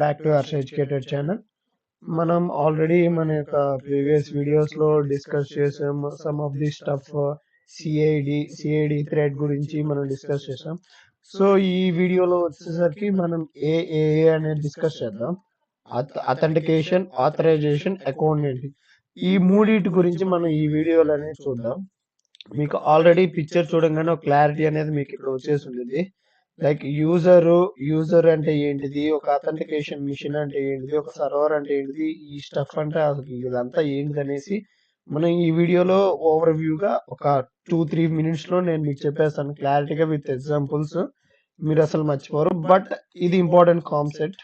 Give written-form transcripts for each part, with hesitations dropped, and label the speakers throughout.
Speaker 1: Back to Harsha educated channel. మనం already మన యొక్క ప్రీవియస్ వీడియోస్ లో డిస్కస్ చేసాం some of the stuff CID thread గురించి మనం డిస్కస్ చేసాం. సో ఈ వీడియోలో వచ్చేసరికి మనం ఏ అనేది డిస్కస్ చేద్దాం. అథెంటికేషన్, ఆథరైజేషన్, అకౌంట్ ఈ మూడింటి గురించి మనం ఈ వీడియోలో అనేది చూద్దాం. మీకు ఆల్రెడీ పిక్చర్ చూడంగానే ఒక క్లారిటీ అనేది మీకు ఇక్కడ వచ్చేసి ఉంటుంది. లైక్ యూజర్ అంటే ఏంటిది, ఒక అథెంటికేషన్ మిషన్ అంటే ఏంటిది, ఒక సర్వర్ అంటే ఏంటిది, ఈ స్టఫ్ అంటే అసలు ఇదంతా ఏంటిది అనేసి మనం ఈ వీడియోలో ఓవర్ వ్యూగా ఒక 2-3 minutes లో నేను మీకు చెప్పేస్తాను క్లారిటీగా విత్ ఎగ్జాంపుల్స్. మీరు అసలు మర్చిపోరు. బట్ ఇది ఇంపార్టెంట్ కాన్సెప్ట్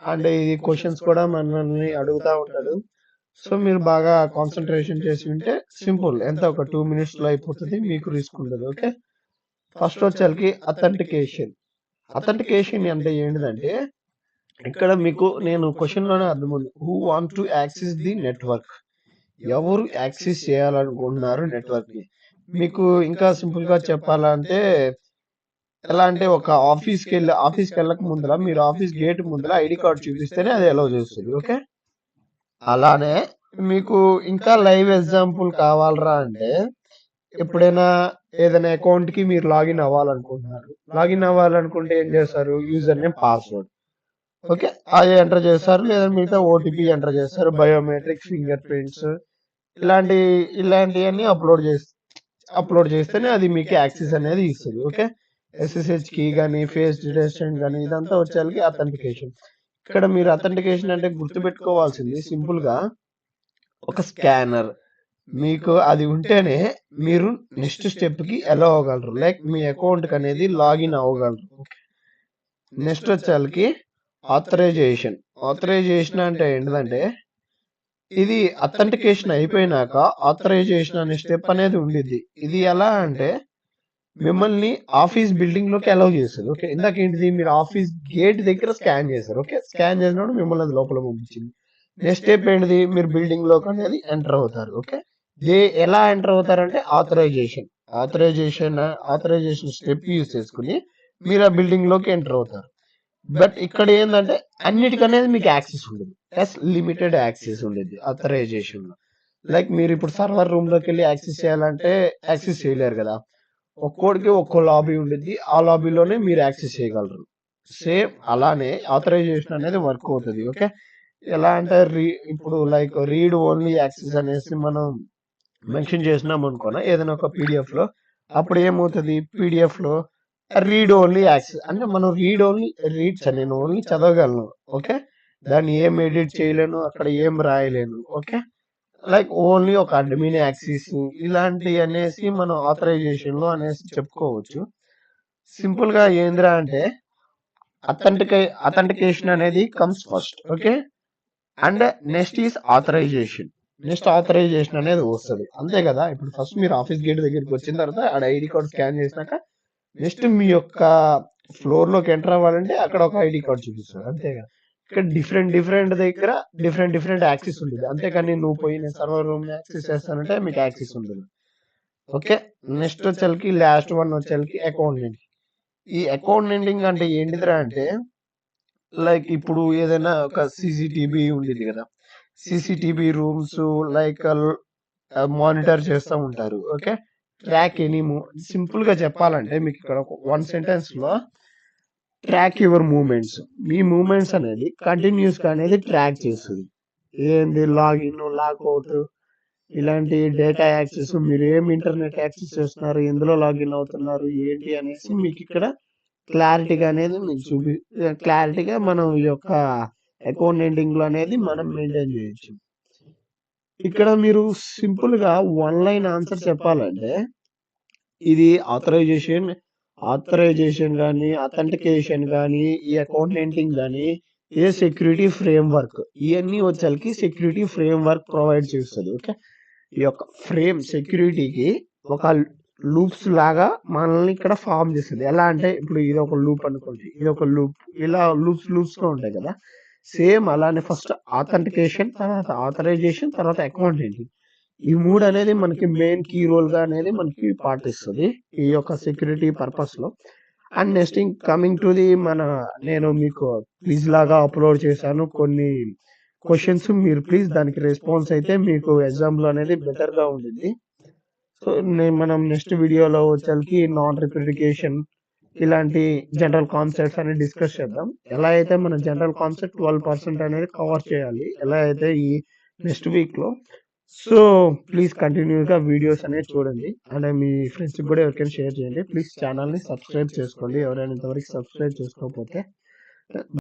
Speaker 1: అండ్ ఇది క్వశ్చన్స్ కూడా మనల్ని అడుగుతూ ఉంటాడు. సో మీరు బాగా కాన్సన్ట్రేషన్ చేసి ఉంటే సింపుల్, ఎంత ఒక 2 minutes లో అయిపోతుంది, మీకు రిస్క్ ఉండదు. ఓకే, ఫస్ట్ వచ్చేసరికి అథెంటికేషన్ అంటే ఏంటిదంటే, ఇక్కడ మీకు నేను క్వశ్చన్ లోనే అర్థమైంది. Who want to access the network, ఎవరు యాక్సెస్ చేయాలనుకుంటున్నారు నెట్వర్క్ ని. మీకు ఇంకా సింపుల్ గా చెప్పాలంటే ఎలా అంటే, ఒక ఆఫీస్కి వెళ్ళక ముందర మీరు ఆఫీస్ గేట్ ముందర ఐడి కార్డ్ చూపిస్తేనే అది అలౌ చేస్తుంది. ఓకే, అలానే మీకు ఇంకా లైవ్ ఎగ్జాంపుల్ కావాలరా అంటే, ఎప్పుడైనా ఏదైనా అకౌంట్ కి మీరు లాగిన్ అవ్వాలనుకుంటే ఏం చేస్తారు, యూజర్ నేమ్, పాస్వర్డ్, ఓకే, అది ఎంటర్ చేస్తారు. లేదా మిగతా ఓటీపీ ఎంటర్ చేస్తారు, బయోమెట్రిక్, ఫింగర్ ప్రింట్స్ ఇలాంటివన్నీ అప్లోడ్ చేస్తేనే అది మీకు యాక్సెస్ అనేది ఇస్తుంది. ఓకే, ఎస్ఎస్హెచ్ కీ కానీ, ఫేస్ డిటెక్షన్ కానీ, ఇదంతా వచ్చేసరికి అథెంటికేషన్. ఇక్కడ మీరు అథెంటికేషన్ అంటే గుర్తుపెట్టుకోవాల్సింది సింపుల్ గా ఒక స్కానర్. మీకు అది ఉంటేనే మీరు నెక్స్ట్ స్టెప్ కి ఎలా అవ్వగలరు, లైక్ మీ అకౌంట్ కి అనేది లాగిన్ అవ్వగలరు. నెక్స్ట్ వచ్చేసరికి ఆథరైజేషన్ అంటే ఏంటంటే, ఇది అథెంటికేషన్ అయిపోయినాక ఆథరైజేషన్ అనే స్టెప్ అనేది ఉండిద్ది. ఇది ఎలా అంటే మిమ్మల్ని ఆఫీస్ బిల్డింగ్ లోకి అలౌ చేస్తుంది. ఓకే, ఇందాక ఏంటిది, మీరు ఆఫీస్ గేట్ దగ్గర స్కాన్ చేశారు. ఓకే, స్కాన్ చేసినప్పుడు మిమ్మల్ని అది లోపల పంపించింది. నెక్స్ట్ స్టెప్ ఏంటిది, మీరు బిల్డింగ్ లోకి అనేది ఎంటర్ అవుతారు. ఓకే, ఎలా ఎంటర్ అవుతారంటే ఆథరైజేషన్ స్టెప్ యూజ్ చేసుకుని మీరు ఆ బిల్డింగ్ లోకి ఎంటర్ అవుతారు. బట్ ఇక్కడ ఏంటంటే అన్నిటికనేది మీకు యాక్సెస్ ఉండదు, లిమిటెడ్ యాక్సెస్ ఉండేది ఆథరైజేషన్ లో. లైక్ మీరు ఇప్పుడు సర్వర్ రూమ్ లోకి వెళ్ళి యాక్సెస్ చేయాలంటే యాక్సెస్ చేయలేరు కదా, ఒక్కోడికి ఒక్కో లాబీ ఉండిద్ది, ఆ లాబీలోనే మీరు యాక్సెస్ చేయగలరు. సేమ్ అలానే ఆథరైజేషన్ అనేది వర్క్ అవుతుంది. ఓకే, ఎలా అంటే ఇప్పుడు లైక్ రీడ్ ఓన్లీ యాక్సెస్ అనేసి మనం మెన్షన్ చేసినాం అనుకోనా ఏదైనా ఒక పీడిఎఫ్ లో, అప్పుడు ఏమవుతుంది, పీడిఎఫ్ లో రీడ్ ఓన్లీ యాక్సెస్ అంటే మనం నేను ఓన్లీ చదవగలను. ఓకే, దాన్ని ఏం ఎడిట్ చేయలేను, అక్కడ ఏం రాయలేను. ఓకే, లైక్ ఓన్లీ ఒక అడ్మిన్ యాక్సెస్ ఇలాంటి అనేసి మనం ఆథరైజేషన్ లో అనేసి చెప్పుకోవచ్చు. సింపుల్ గా ఏందిరా అంటే అథెంటికేషన్ అనేది comes first. Okay, and next is authorization అనేది వస్తుంది. అంతే కదా, ఇప్పుడు ఫస్ట్ మీరు ఆఫీస్ గేట్ దగ్గరికి వచ్చిన తర్వాత ఆడ ఐడి కార్డ్ స్కాన్ చేసినాక నెక్స్ట్ మీ యొక్క ఫ్లోర్ లోకి ఎంటర్ అవ్వాలంటే అక్కడ ఒక ఐడి కార్డ్ చూపిస్తుంది. అంతే కదా, ఇక్కడ డిఫరెంట్ దగ్గర డిఫరెంట్ యాక్సెస్ ఉంటుంది. అంతేకాని నువ్వు పోయి నేను సర్వర్ రూమ్ యాక్సెస్ చేస్తానంటే మీకు యాక్సెస్ ఉంటుంది. ఓకే, నెక్స్ట్ వచ్చేసరికి లాస్ట్ వన్ వచ్చేసరికి అకౌంట్. ఈ అకౌంట్ అంటే ఏంటిదిరా అంటే, లైక్ ఇప్పుడు ఏదైనా ఒక సీసీటీవీ ఉండేది కదా, సీసీటీవీ రూమ్స్ లైక్ మానిటర్ చేస్తూ ఉంటారు. ఓకే, ట్రాక్ సింపుల్ గా చెప్పాలంటే మీకు ఇక్కడ 1 sentence లో ట్రాక్ యువర్ మూమెంట్స్. మీ మూమెంట్స్ అనేది కంటిన్యూస్ గా అనేది ట్రాక్ చేస్తుంది. ఏంది లాగిన్, లాగౌట్, ఇలాంటి డేటా యాక్సెస్, మీరు ఏం ఇంటర్నెట్ యాక్సెస్ చేస్తున్నారు, ఎందులో లాగిన్ అవుతున్నారు ఏంటి అనేసి మీకు ఇక్కడ క్లారిటీగా అనేది మీకు క్లారిటీగా మనం ఈ యొక్క అకౌంట్ లో అనేది మనం మెయింటైన్ చేయొచ్చు. ఇక్కడ మీరు సింపుల్ గా 1 line ఆన్సర్ చెప్పాలంటే, ఇది ఆథరైజేషన్ కానీ, అథెంటికేషన్ కానీ, ఈ అకౌంట్ కానీ, ఏ సెక్యూరిటీ ఫ్రేమ్వర్క్, ఇవన్నీ వచ్చేసరికి సెక్యూరిటీ ఫ్రేమ్వర్క్ ప్రొవైడ్ చేస్తుంది. ఓకే, ఈ యొక్క సెక్యూరిటీకి ఒక లూప్స్ లాగా మనల్ని ఇక్కడ ఫామ్ చేస్తుంది. ఎలా అంటే ఇప్పుడు ఇది ఒక లూప్ అనుకోండి, ఇది ఒక లూప్, ఇలా లూప్స్ గా ఉంటాయి కదా. సేమ్ అలానే ఫస్ట్ ఆథెంటికేషన్, తర్వాత ఆథరైజేషన్, తర్వాత అకౌంట్. ఈ మూడు అనేది మనకి మెయిన్ కీ రోల్ గా అనేది మనకి పాటిస్తుంది ఈ యొక్క సెక్యూరిటీ పర్పస్ లో. And next coming to the నేను మీకు క్విజ్ లాగా అప్లోడ్ చేశాను కొన్ని క్వశ్చన్స్. మీరు ప్లీజ్ దానికి రెస్పాన్స్ అయితే మీకు ఎగ్జామ్ లో అనేది బెటర్ గా ఉంటుంది. సో మనం నెక్స్ట్ వీడియోలో వచ్చేసరికి నాన్ రిపిటికేషన్ ఇలాంటి జనరల్ కాన్సెప్ట్స్ అనేది డిస్కస్ చేద్దాం. ఎలా అయితే మన జనరల్ కాన్సెప్ట్ 12% అనేది కవర్ చేయాలి, ఎలా అయితే ఈ నెక్స్ట్ వీక్ లో. సో ప్లీజ్ కంటిన్యూగా వీడియోస్ అనేది చూడండి అండ్ మీ ఫ్రెండ్స్ కూడా ఎవరికైనా షేర్ చేయండి. ప్లీజ్ ఛానల్ ని సబ్స్క్రైబ్ చేసుకోండి ఎవరైనా ఇంతవరకు సబ్స్క్రైబ్ చేసుకోకపోతే.